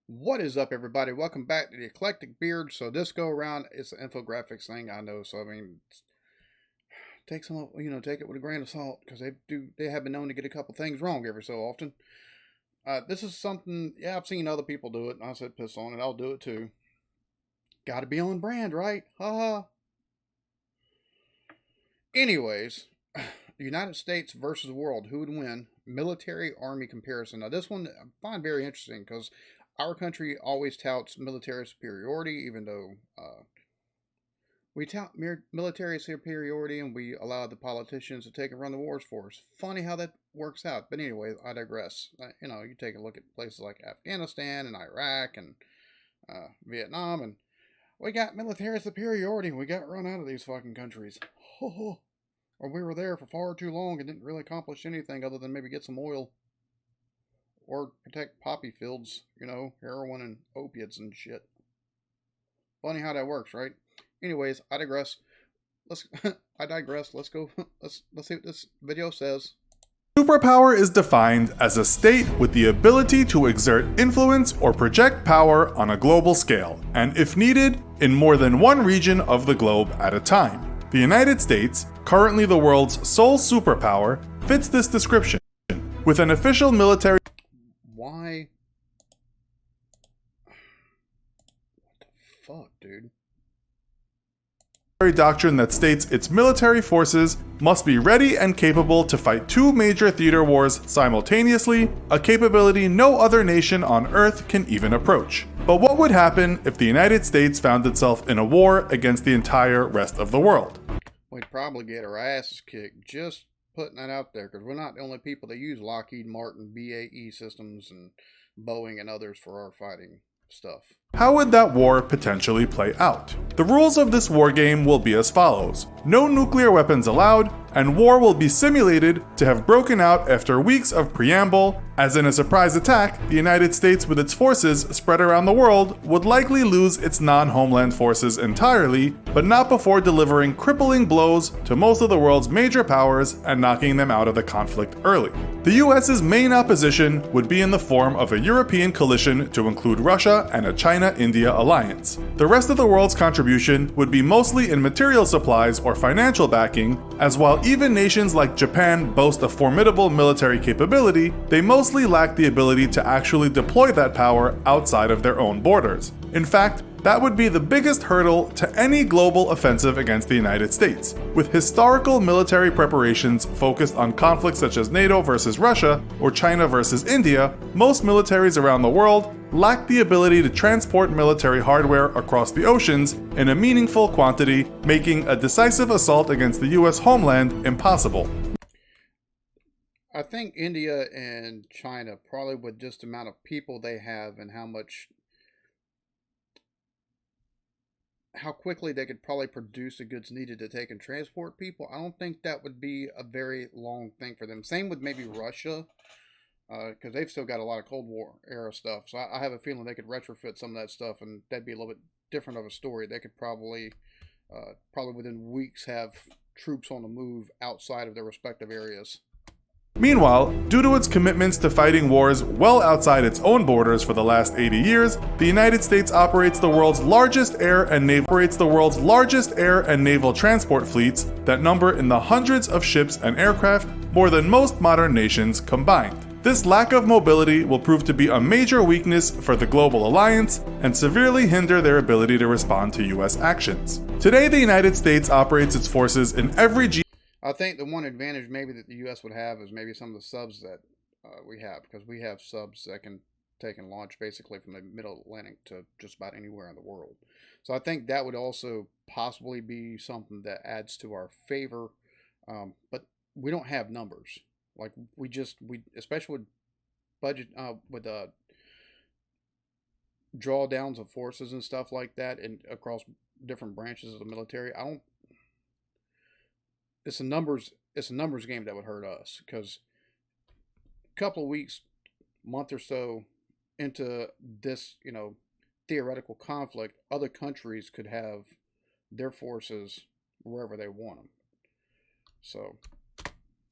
What is up, everybody? Welcome back to the Eclectic Beard. So this go around, it's an infographics thing, I know. So I mean, take some, take it with a grain of salt because they have been known to get a couple things wrong every so often. This is something, yeah, I've seen other people do it, and I said piss on it. I'll do it too. Got to be on brand, right? Ha. Anyways, United States versus the world, who would win? Military Army comparison. Now this one I find very interesting because our country always touts military superiority, even though we tout military superiority and we allow the politicians to take and run the wars for us. Funny how that works out. But anyway, I digress. You take a look at places like Afghanistan and Iraq and Vietnam, and we got military superiority and we got run out of these fucking countries. Or we were there for far too long and didn't really accomplish anything other than maybe get some oil. Or protect poppy fields, heroin and opiates and shit. Funny how that works, right? Anyways, I digress. I digress. Let's go. Let's see what this video says. Superpower is defined as a state with the ability to exert influence or project power on a global scale, and if needed, in more than one region of the globe at a time. The United States, currently the world's sole superpower, fits this description, with an official military. Why? What the fuck, dude? Doctrine that states its military forces must be ready and capable to fight two major theater wars simultaneously, a capability no other nation on Earth can even approach. But what would happen if the United States found itself in a war against the entire rest of the world? We'd probably get our asses kicked, just putting that out there, because we're not the only people that use Lockheed Martin, BAE systems, and Boeing and others for our fighting stuff. How would that war potentially play out? The rules of this war game will be as follows. No nuclear weapons allowed, and war will be simulated to have broken out after weeks of preamble. As in a surprise attack, the United States with its forces spread around the world would likely lose its non-homeland forces entirely, but not before delivering crippling blows to most of the world's major powers and knocking them out of the conflict early. The US's main opposition would be in the form of a European coalition to include Russia and a China-India alliance. The rest of the world's contribution would be mostly in material supplies or financial backing, as while even nations like Japan boast a formidable military capability, they mostly lack the ability to actually deploy that power outside of their own borders. In fact, that would be the biggest hurdle to any global offensive against the United States. With historical military preparations focused on conflicts such as NATO versus Russia or China versus India, most militaries around the world lack the ability to transport military hardware across the oceans in a meaningful quantity, making a decisive assault against the US homeland impossible. I think India and China, probably with just the amount of people they have and how quickly they could probably produce the goods needed to take and transport people, I don't think that would be a very long thing for them. Same with maybe Russia, because they've still got a lot of Cold War era stuff. So I have a feeling they could retrofit some of that stuff, and that'd be a little bit different of a story. They could probably within weeks have troops on the move outside of their respective areas. Meanwhile, due to its commitments to fighting wars well outside its own borders for the last 80 years, the United States operates the world's largest air and naval transport fleets that number in the hundreds of ships and aircraft, more than most modern nations combined. This lack of mobility will prove to be a major weakness for the global alliance and severely hinder their ability to respond to US actions. Today, the United States operates its forces in every I think the one advantage maybe that the U.S. would have is maybe some of the subs that we have, because we have subs that can take and launch basically from the middle Atlantic to just about anywhere in the world. So I think that would also possibly be something that adds to our favor, but we don't have numbers. Like we especially with budget, with drawdowns of forces and stuff like that, and across different branches of the military, It's a numbers game that would hurt us, because a couple of weeks, month or so into this, theoretical conflict, other countries could have their forces wherever they want them. So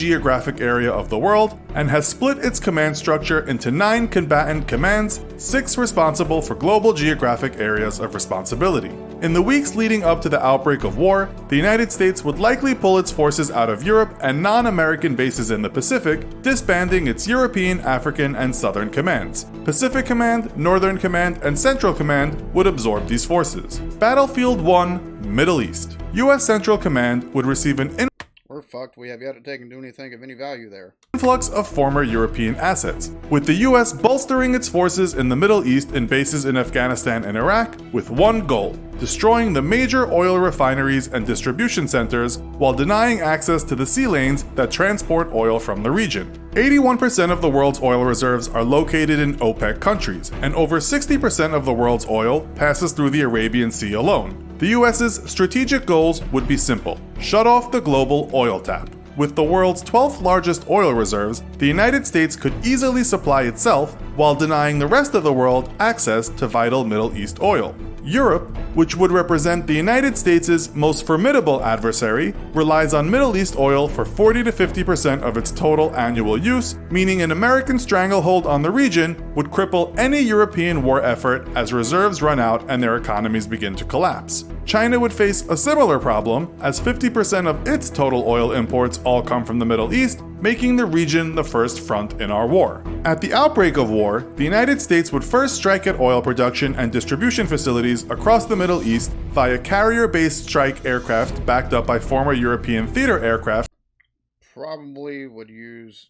geographic area of the world and has split its command structure into 9 combatant commands, 6 responsible for global geographic areas of responsibility. In the weeks leading up to the outbreak of war, the United States would likely pull its forces out of Europe and non-American bases in the Pacific, disbanding its European, African, and Southern commands. Pacific Command, Northern Command, and Central Command would absorb these forces. Battlefield 1, Middle East. U.S. Central Command would receive an We're fucked. We have yet to take and do anything of any value there. influx of former European assets, with the US bolstering its forces in the Middle East in bases in Afghanistan and Iraq with one goal: destroying the major oil refineries and distribution centers while denying access to the sea lanes that transport oil from the region. 81% of the world's oil reserves are located in OPEC countries, and over 60% of the world's oil passes through the Arabian Sea alone. The US's strategic goals would be simple: shut off the global oil tap. With the world's 12th largest oil reserves, the United States could easily supply itself while denying the rest of the world access to vital Middle East oil. Europe, which would represent the United States' most formidable adversary, relies on Middle East oil for 40 to 50% of its total annual use, meaning an American stranglehold on the region would cripple any European war effort as reserves run out and their economies begin to collapse. China would face a similar problem, as 50% of its total oil imports all come from the Middle East, making the region the first front in our war. At the outbreak of war, the United States would first strike at oil production and distribution facilities across the Middle East via carrier-based strike aircraft backed up by former European theater aircraft. Probably would use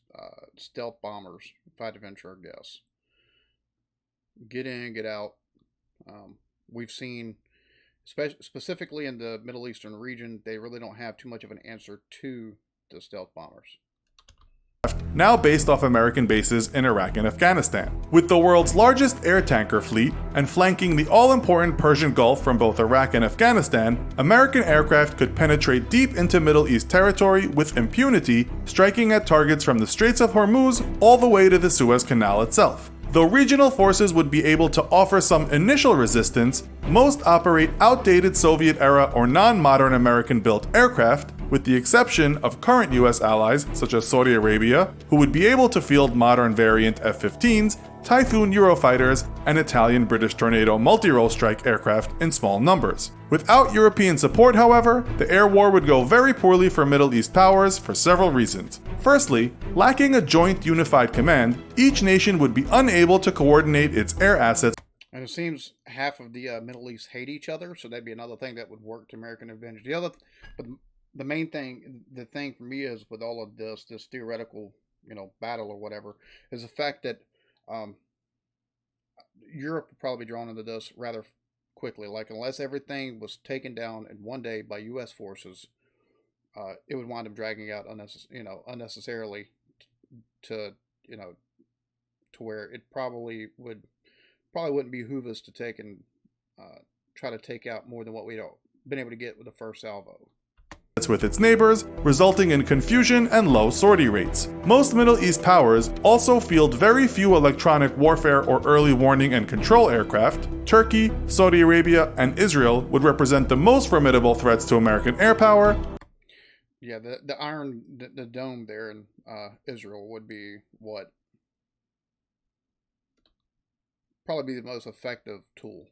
stealth bombers, if I had to venture a guess. Get in, get out. We've seen, specifically in the Middle Eastern region, they really don't have too much of an answer to the stealth bombers. Now based off American bases in Iraq and Afghanistan. With the world's largest air tanker fleet and flanking the all-important Persian Gulf from both Iraq and Afghanistan, American aircraft could penetrate deep into Middle East territory with impunity, striking at targets from the Straits of Hormuz all the way to the Suez Canal itself. Though regional forces would be able to offer some initial resistance, most operate outdated Soviet-era or non-modern American-built aircraft, with the exception of current US allies such as Saudi Arabia, who would be able to field modern variant F-15s, Typhoon Eurofighters, and Italian-British Tornado multi-role strike aircraft in small numbers. Without European support, however, the air war would go very poorly for Middle East powers for several reasons. Firstly, lacking a joint unified command, each nation would be unable to coordinate its air assets. And it seems half of the Middle East hate each other, so that'd be another thing that would work to American advantage. But the main thing, the thing for me is with all of this theoretical, battle or whatever, is the fact that Europe would probably be drawn into this rather quickly. Like, unless everything was taken down in one day by U.S. forces, it would wind up dragging out unnecessarily to where it probably wouldn't behoove us to take and try to take out more than what we'd been able to get with the first salvo with its neighbors, resulting in confusion and low sortie rates. Most Middle East powers also field very few electronic warfare or early warning and control aircraft. Turkey, Saudi Arabia, and Israel would represent the most formidable threats to American air power. Yeah, the dome there in Israel would be what? Probably be the most effective tool.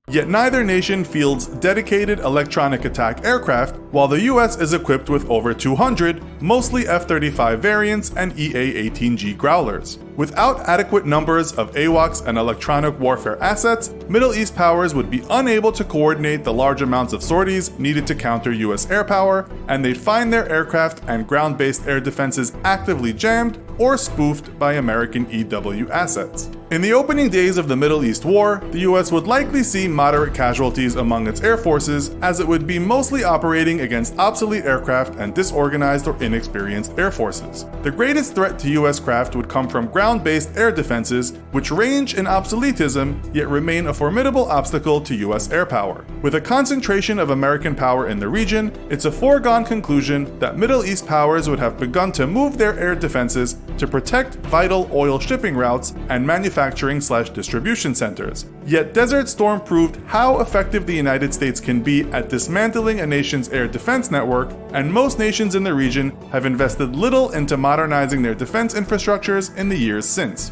Yet neither nation fields dedicated electronic attack aircraft, while the US is equipped with over 200, mostly F-35 variants and EA-18G Growlers. Without adequate numbers of AWACS and electronic warfare assets, Middle East powers would be unable to coordinate the large amounts of sorties needed to counter US air power, and they'd find their aircraft and ground-based air defenses actively jammed or spoofed by American EW assets. In the opening days of the Middle East War, the US would likely see moderate casualties among its air forces, as it would be mostly operating against obsolete aircraft and disorganized or inexperienced air forces. The greatest threat to US craft would come from ground-based air defenses, which range in obsoletism, yet remain a formidable obstacle to US air power. With a concentration of American power in the region, it's a foregone conclusion that Middle East powers would have begun to move their air defenses to protect vital oil shipping routes and manufacture manufacturing/distribution centers. Yet Desert Storm proved how effective the United States can be at dismantling a nation's air defense network, and most nations in the region have invested little into modernizing their defense infrastructures in the years since.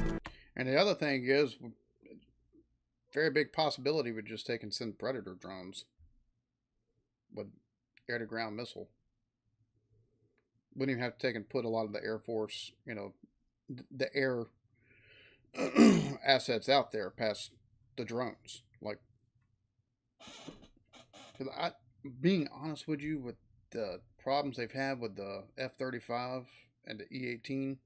And the other thing is, very big possibility with just taking send Predator drones with air-to-ground missile. Wouldn't even have to take and put a lot of the Air Force, the air assets out there past the drones. Like, being honest with you, with the problems they've had with the F-35 and the E-18,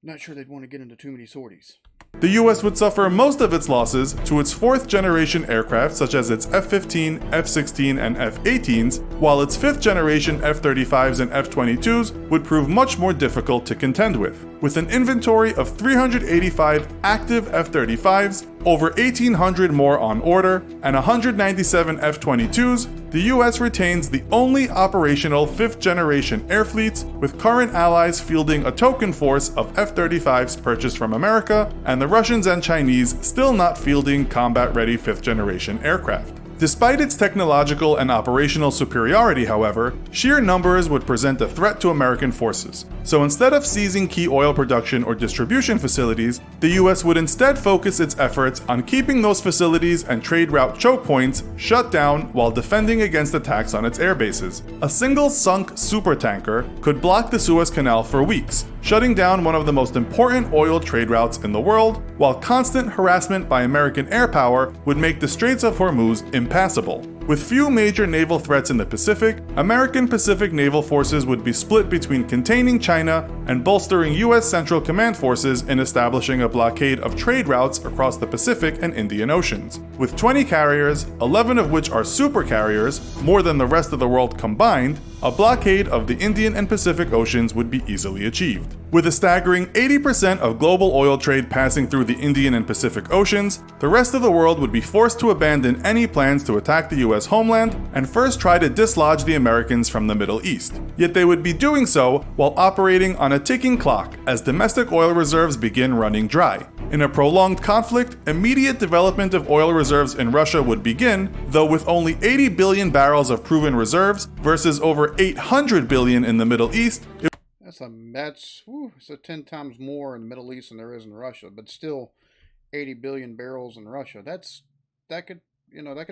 I'm not sure they'd want to get into too many sorties. The US would suffer most of its losses to its fourth-generation aircraft such as its F-15, F-16, and F-18s, while its fifth-generation F-35s and F-22s would prove much more difficult to contend with. With an inventory of 385 active F-35s, over 1,800 more on order, and 197 F-22s, the US retains the only operational fifth-generation air fleets, with current allies fielding a token force of F-35s purchased from America, and the Russians and Chinese still not fielding combat-ready fifth-generation aircraft. Despite its technological and operational superiority, however, sheer numbers would present a threat to American forces. So instead of seizing key oil production or distribution facilities, the US would instead focus its efforts on keeping those facilities and trade route choke points shut down while defending against attacks on its air bases. A single sunk supertanker could block the Suez Canal for weeks, shutting down one of the most important oil trade routes in the world, while constant harassment by American air power would make the Straits of Hormuz impassable. With few major naval threats in the Pacific, American Pacific naval forces would be split between containing China and bolstering US Central Command forces in establishing a blockade of trade routes across the Pacific and Indian Oceans. With 20 carriers, 11 of which are supercarriers, more than the rest of the world combined, a blockade of the Indian and Pacific Oceans would be easily achieved. With a staggering 80% of global oil trade passing through the Indian and Pacific Oceans, the rest of the world would be forced to abandon any plans to attack the US homeland and first try to dislodge the Americans from the Middle East. Yet they would be doing so while operating on a ticking clock as domestic oil reserves begin running dry. In a prolonged conflict, immediate development of oil reserves in Russia would begin, though with only 80 billion barrels of proven reserves versus over 800 billion in the Middle East. It's 10 times more in the Middle East than there is in Russia, but still 80 billion barrels in Russia. That could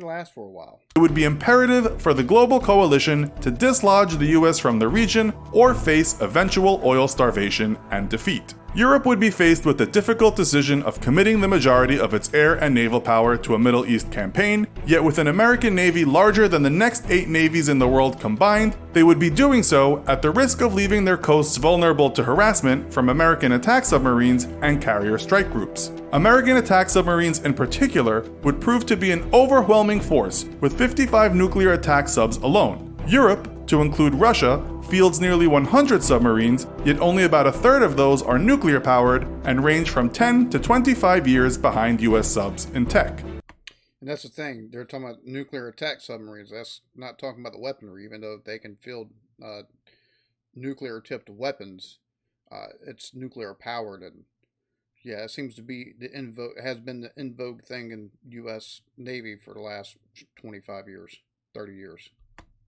last for a while. It would be imperative for the global coalition to dislodge the US from the region or face eventual oil starvation and defeat. Europe would be faced with the difficult decision of committing the majority of its air and naval power to a Middle East campaign, yet with an American Navy larger than the next 8 navies in the world combined, they would be doing so at the risk of leaving their coasts vulnerable to harassment from American attack submarines and carrier strike groups. American attack submarines in particular would prove to be an overwhelming force, with 55 nuclear attack subs alone. Europe, to include Russia, fields nearly 100 submarines, yet only about a third of those are nuclear-powered and range from 10 to 25 years behind US subs in tech. And that's the thing, they're talking about nuclear attack submarines. That's not talking about the weaponry, even though they can field nuclear-tipped weapons. It's nuclear-powered, and yeah, it seems to be has been the in vogue thing in U.S. Navy for the last 25 years, 30 years.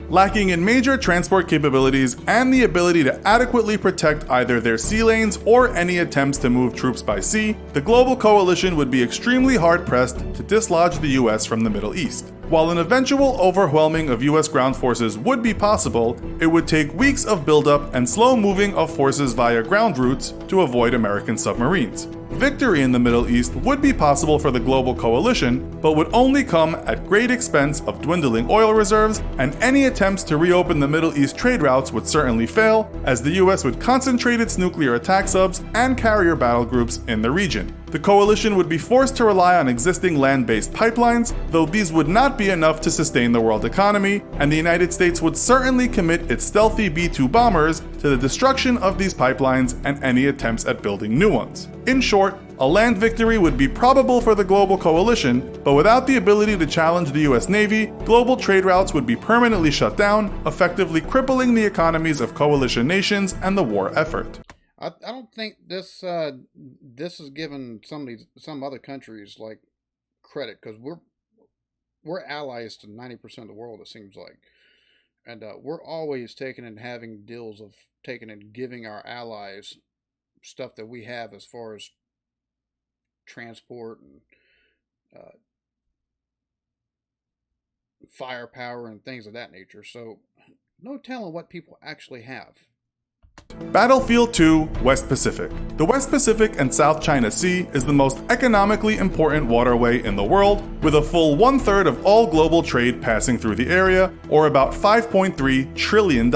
Lacking in major transport capabilities and the ability to adequately protect either their sea lanes or any attempts to move troops by sea, the global coalition would be extremely hard-pressed to dislodge the US from the Middle East. While an eventual overwhelming of US ground forces would be possible, it would take weeks of buildup and slow moving of forces via ground routes to avoid American submarines. Victory in the Middle East would be possible for the global coalition, but would only come at great expense of dwindling oil reserves, and any attempts to reopen the Middle East trade routes would certainly fail, as the US would concentrate its nuclear attack subs and carrier battle groups in the region. The coalition would be forced to rely on existing land-based pipelines, though these would not be enough to sustain the world economy, and the United States would certainly commit its stealthy B-2 bombers to the destruction of these pipelines and any attempts at building new ones. In short, a land victory would be probable for the global coalition, but without the ability to challenge the US Navy, global trade routes would be permanently shut down, effectively crippling the economies of coalition nations and the war effort. I don't think this is giving some other countries like credit, because we're allies to 90% of the world, it seems like, and we're always taking and having deals of taking and giving our allies stuff that we have as far as transport and uh, firepower and things of that nature. So no telling what people actually have. Battlefield 2, West Pacific. The West Pacific and South China Sea is the most economically important waterway in the world, with a full 1/3 of all global trade passing through the area, or about $5.3 trillion.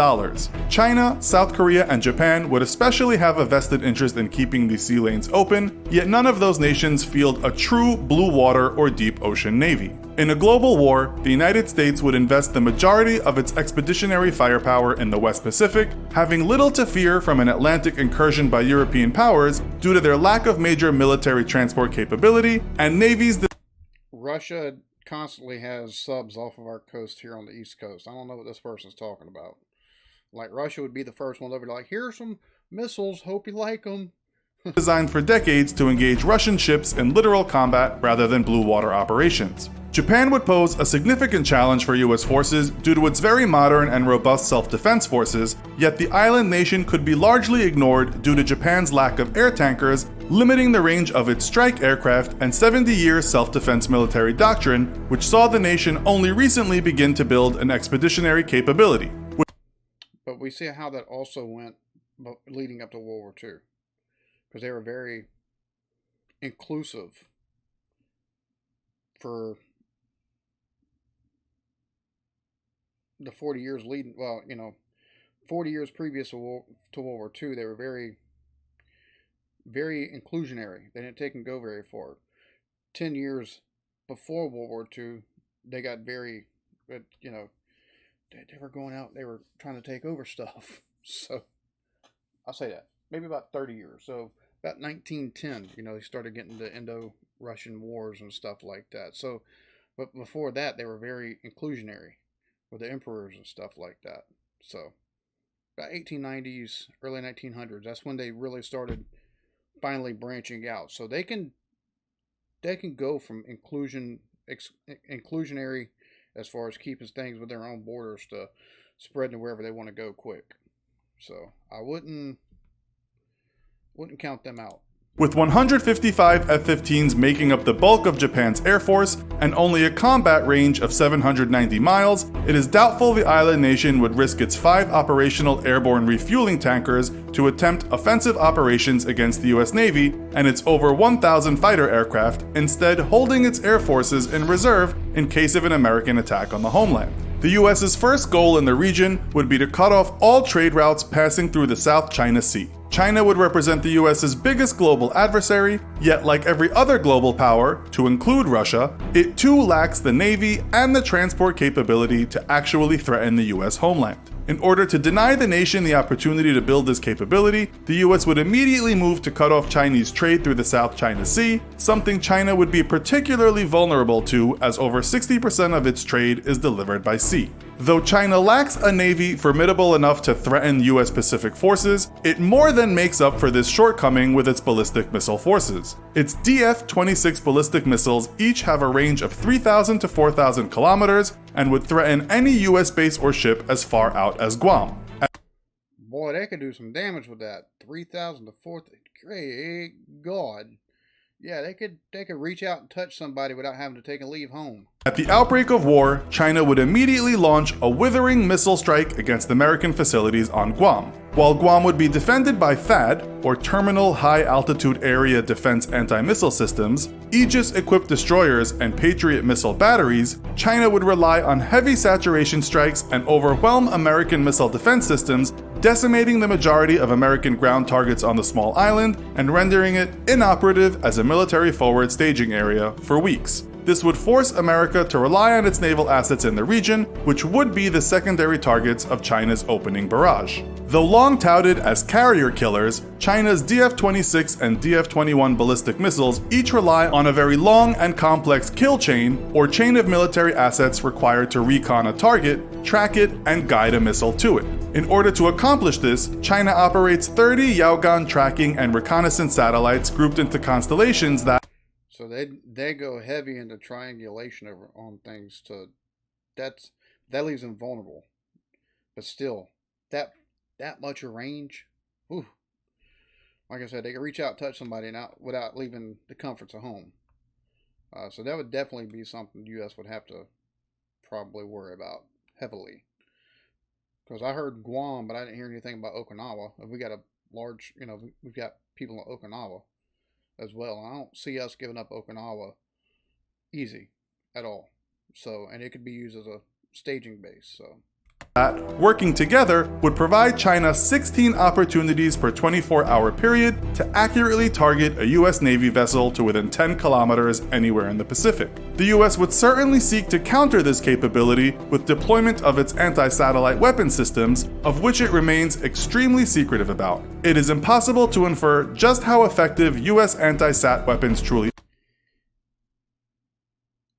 China, South Korea, and Japan would especially have a vested interest in keeping these sea lanes open, yet none of those nations field a true blue water or deep ocean navy. In a global war, the United States would invest the majority of its expeditionary firepower in the West Pacific, having little to fear from an Atlantic incursion by European powers due to their lack of major military transport capability and navies that Russia constantly has subs off of our coast here on the East Coast. I don't know what this person's talking about. Like, Russia would be the first one over to, like, here's some missiles, hope you like them. designed for decades to engage Russian ships in literal combat rather than blue water operations. Japan would pose a significant challenge for US forces due to its very modern and robust self-defense forces, yet the island nation could be largely ignored due to Japan's lack of air tankers, limiting the range of its strike aircraft and 70-year self-defense military doctrine, which saw the nation only recently begin to build an expeditionary capability. But we see how that also went leading up to World War II, because they were very inclusive for the 40 years leading, 40 years previous to World War II, they were very, very inclusionary. They didn't take and go very far. 10 years before World War II, they got very, they were going out, they were trying to take over stuff. So, I'll say that. Maybe about 30 years. So, about 1910, they started getting the Indo-Russian wars and stuff like that. So, but before that, they were very inclusionary with the emperors and stuff like that. So, about 1890s, early 1900s, that's when they really started finally branching out. So they can go from inclusionary as far as keeping things with their own borders to spreading wherever they want to go quick. So I wouldn't count them out. With 155 F-15s making up the bulk of Japan's air force and only a combat range of 790 miles, it is doubtful the island nation would risk its 5 operational airborne refueling tankers to attempt offensive operations against the US Navy and its over 1,000 fighter aircraft, instead holding its air forces in reserve in case of an American attack on the homeland. The US's first goal in the region would be to cut off all trade routes passing through the South China Sea. China would represent the US's biggest global adversary, yet like every other global power, to include Russia, it too lacks the navy and the transport capability to actually threaten the US homeland. In order to deny the nation the opportunity to build this capability, the US would immediately move to cut off Chinese trade through the South China Sea, something China would be particularly vulnerable to as over 60% of its trade is delivered by sea. Though China lacks a navy formidable enough to threaten US Pacific forces, it more than makes up for this shortcoming with its ballistic missile forces. Its DF-26 ballistic missiles each have a range of 3,000 to 4,000 kilometers and would threaten any US base or ship as far out as Guam. Boy, they could do some damage with that. 3,000 to 4,000. Great God. Yeah, they could reach out and touch somebody without having to take and leave home. At the outbreak of war, China would immediately launch a withering missile strike against American facilities on Guam. While Guam would be defended by THAAD, or Terminal High Altitude Area Defense Anti-Missile Systems, Aegis-equipped destroyers, and Patriot missile batteries, China would rely on heavy saturation strikes and overwhelm American missile defense systems, decimating the majority of American ground targets on the small island and rendering it inoperative as a military forward staging area for weeks. This would force America to rely on its naval assets in the region, which would be the secondary targets of China's opening barrage. Though long touted as carrier killers, China's DF-26 and DF-21 ballistic missiles each rely on a very long and complex kill chain, or chain of military assets required to recon a target, track it, and guide a missile to it. In order to accomplish this, China operates 30 Yaogan tracking and reconnaissance satellites grouped into constellations that... So they go heavy into triangulation on things that leaves them vulnerable. But still, that much of range, whew, like I said, they can reach out, touch somebody without leaving the comforts of home. So that would definitely be something the U.S. would have to probably worry about heavily. Because I heard Guam, but I didn't hear anything about Okinawa. We got a large, we've got people in Okinawa as well. And I don't see us giving up Okinawa easy at all. So, and it could be used as a staging base. So, that, working together, would provide China 16 opportunities per 24-hour period to accurately target a U.S. Navy vessel to within 10 kilometers anywhere in the Pacific. The U.S. would certainly seek to counter this capability with deployment of its anti-satellite weapon systems, of which it remains extremely secretive about. It is impossible to infer just how effective U.S. anti-sat weapons truly are.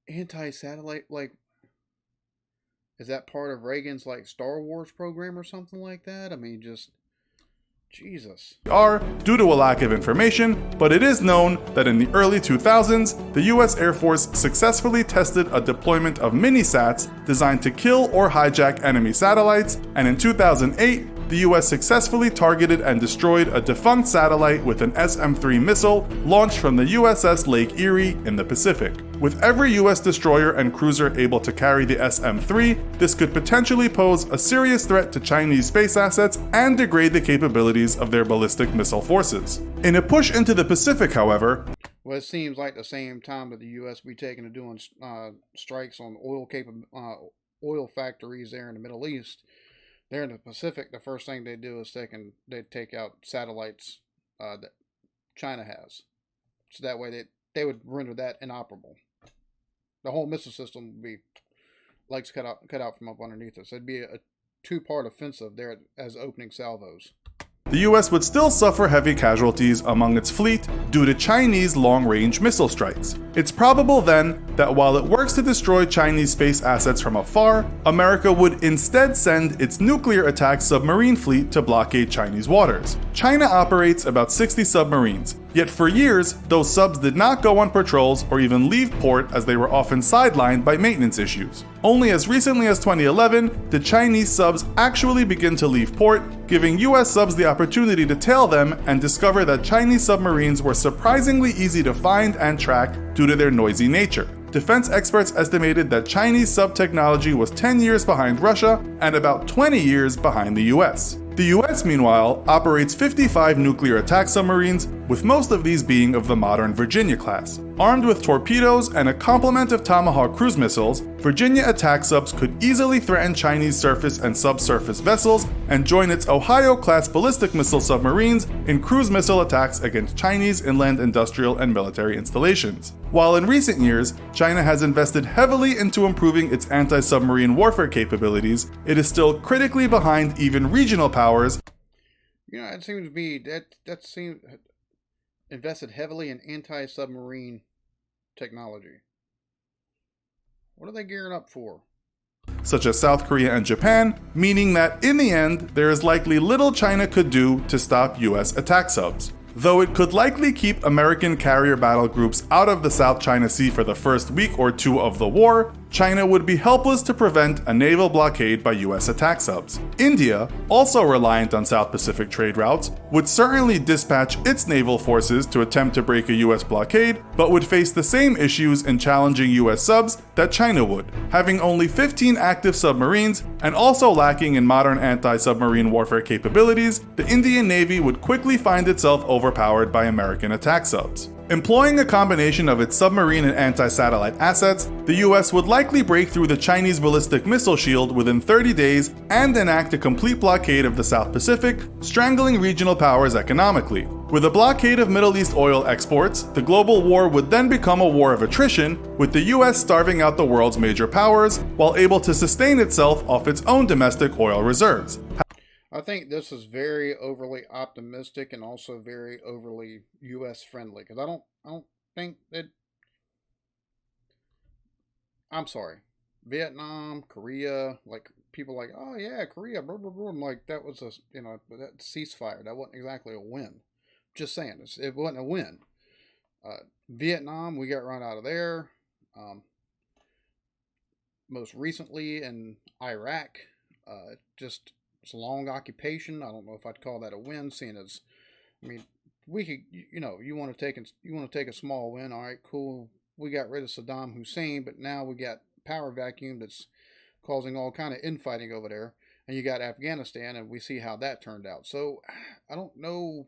Anti-satellite, is that part of Reagan's Star Wars program or something like that? I mean, just Jesus. Are due to a lack of information, but it is known that in the early 2000s, the US Air Force successfully tested a deployment of mini-sats designed to kill or hijack enemy satellites, and in 2008, the US successfully targeted and destroyed a defunct satellite with an SM-3 missile launched from the USS Lake Erie in the Pacific. With every US destroyer and cruiser able to carry the SM-3, this could potentially pose a serious threat to Chinese space assets and degrade the capabilities of their ballistic missile forces. In a push into the Pacific, however, well, it seems like the same time that the U.S. be taking to doing strikes on oil factories there in the Middle East, there in the Pacific, the first thing they do is they take out satellites that China has, so that way they would render that inoperable. The whole missile system would be legs cut out from up underneath us. It'd be a two-part offensive there as opening salvos. The US would still suffer heavy casualties among its fleet due to Chinese long-range missile strikes. It's probable then that while it works to destroy Chinese space assets from afar, America would instead send its nuclear attack submarine fleet to blockade Chinese waters. China operates about 60 submarines, yet for years, those subs did not go on patrols or even leave port as they were often sidelined by maintenance issues. Only as recently as 2011 did Chinese subs actually begin to leave port, giving US subs the opportunity to tail them and discover that Chinese submarines were surprisingly easy to find and track due to their noisy nature. Defense experts estimated that Chinese sub technology was 10 years behind Russia and about 20 years behind the US. The US, meanwhile, operates 55 nuclear attack submarines, with most of these being of the modern Virginia class. Armed with torpedoes and a complement of Tomahawk cruise missiles, Virginia attack subs could easily threaten Chinese surface and subsurface vessels and join its Ohio-class ballistic missile submarines in cruise missile attacks against Chinese inland industrial and military installations. While in recent years, China has invested heavily into improving its anti-submarine warfare capabilities, it is still critically behind even regional powers. It seems to be that seems invested heavily in anti-submarine technology. What are they gearing up for? Such as South Korea and Japan, meaning that in the end, there is likely little China could do to stop US attack subs. Though it could likely keep American carrier battle groups out of the South China Sea for the first week or two of the war, China would be helpless to prevent a naval blockade by US attack subs. India, also reliant on South Pacific trade routes, would certainly dispatch its naval forces to attempt to break a US blockade, but would face the same issues in challenging US subs that China would. Having only 15 active submarines, and also lacking in modern anti-submarine warfare capabilities, the Indian Navy would quickly find itself overpowered by American attack subs. Employing a combination of its submarine and anti-satellite assets, the US would likely break through the Chinese ballistic missile shield within 30 days and enact a complete blockade of the South Pacific, strangling regional powers economically. With a blockade of Middle East oil exports, the global war would then become a war of attrition, with the US starving out the world's major powers while able to sustain itself off its own domestic oil reserves. I think this is very overly optimistic and also very overly U.S. friendly, because I don't think that. I'm sorry, Vietnam, Korea, people like, oh yeah, Korea, blah, blah, blah. I'm like, that was a, that ceasefire. That wasn't exactly a win. Just saying, it wasn't a win. Vietnam, we got run out of there. Most recently in Iraq, just it's a long occupation. I don't know if I'd call that a win, seeing as, I mean, we could, you want to take a small win. All right, cool. We got rid of Saddam Hussein, but now we got power vacuum that's causing all kind of infighting over there. And you got Afghanistan, and we see how that turned out. So I don't know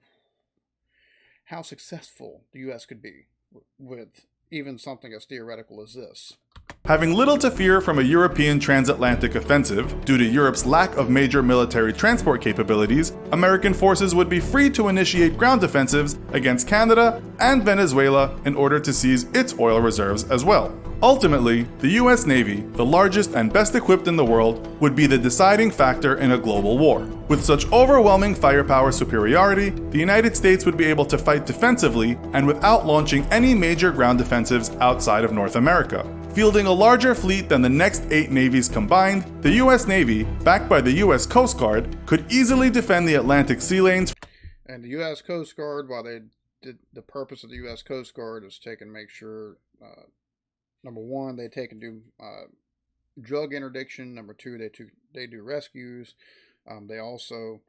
how successful the U.S. could be with even something as theoretical as this. Having little to fear from a European transatlantic offensive due to Europe's lack of major military transport capabilities, American forces would be free to initiate ground offensives against Canada and Venezuela in order to seize its oil reserves as well. Ultimately, the US Navy, the largest and best equipped in the world, would be the deciding factor in a global war. With such overwhelming firepower superiority, the United States would be able to fight defensively and without launching any major ground offensives outside of North America. Fielding a larger fleet than the next 8 navies combined, the US Navy, backed by the US Coast Guard, could easily defend the Atlantic sea lanes. And the US Coast Guard, while they did, the purpose of the US Coast Guard is make sure, number one, they take and do drug interdiction. Number two, they do rescues. They also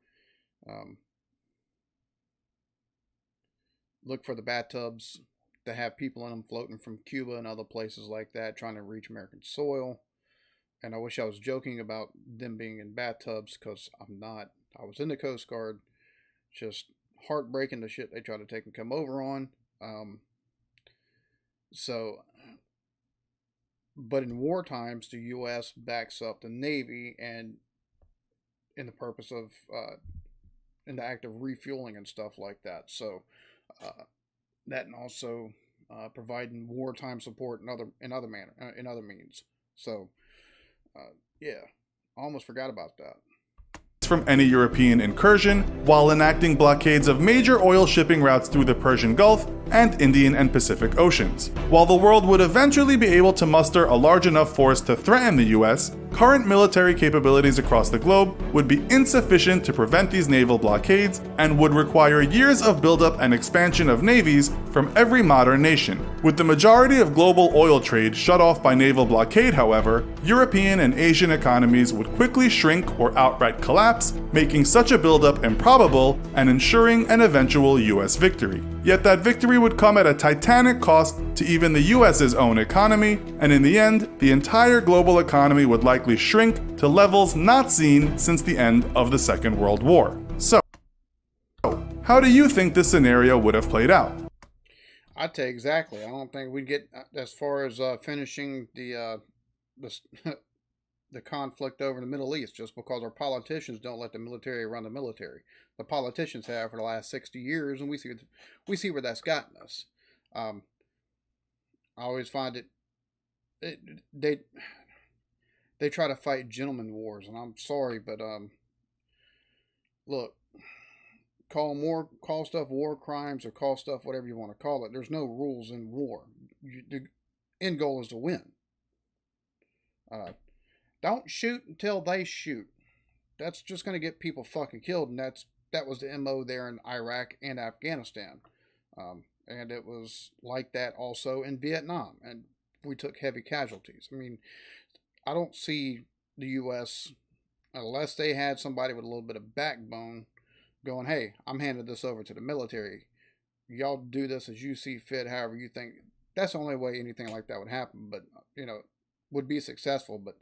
look for the bathtubs that have people in them floating from Cuba and other places like that, trying to reach American soil. And I wish I was joking about them being in bathtubs, because I'm not. I was in the Coast Guard. Just heartbreaking the shit they try to take and come over on. But in war times, the U.S. backs up the Navy, and in the purpose of, in the act of refueling and stuff like that. So, that, and also providing wartime support in other means. So, yeah, I almost forgot about that. From any European incursion, while enacting blockades of major oil shipping routes through the Persian Gulf and Indian and Pacific Oceans. While the world would eventually be able to muster a large enough force to threaten the US, current military capabilities across the globe would be insufficient to prevent these naval blockades and would require years of buildup and expansion of navies from every modern nation. With the majority of global oil trade shut off by naval blockade, however, European and Asian economies would quickly shrink or outright collapse, making such a buildup improbable and ensuring an eventual US victory. Yet that victory would come at a titanic cost to even the US's own economy, and in the end, the entire global economy would likely shrink to levels not seen since the end of the Second World War. So, how do you think this scenario would have played out? I'd say exactly. I don't think we'd get as far as finishing the conflict over in the Middle East, just because our politicians don't let the military run the military. The politicians have for the last 60 years, and we see where that's gotten us. I always find they try to fight gentleman wars, and I'm sorry, but look, call stuff war crimes, or call stuff whatever you want to call it. There's no rules in war. The end goal is to win. Don't shoot until they shoot. That's just going to get people fucking killed, and that was the MO there in Iraq and Afghanistan. And it was like that also in Vietnam, and we took heavy casualties. I mean, I don't see the U.S., unless they had somebody with a little bit of backbone, going, hey, I'm handing this over to the military. Y'all do this as you see fit, however you think. That's the only way anything like that would happen, but, would be successful. But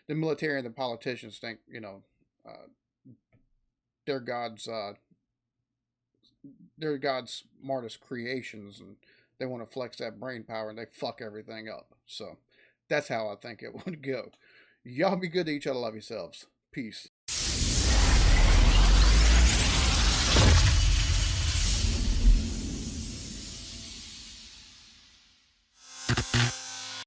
the military and the politicians think, they're God's smartest creations, and they want to flex that brain power, and they fuck everything up. So that's how I think it would go. Y'all be good to each other. Love yourselves. Peace.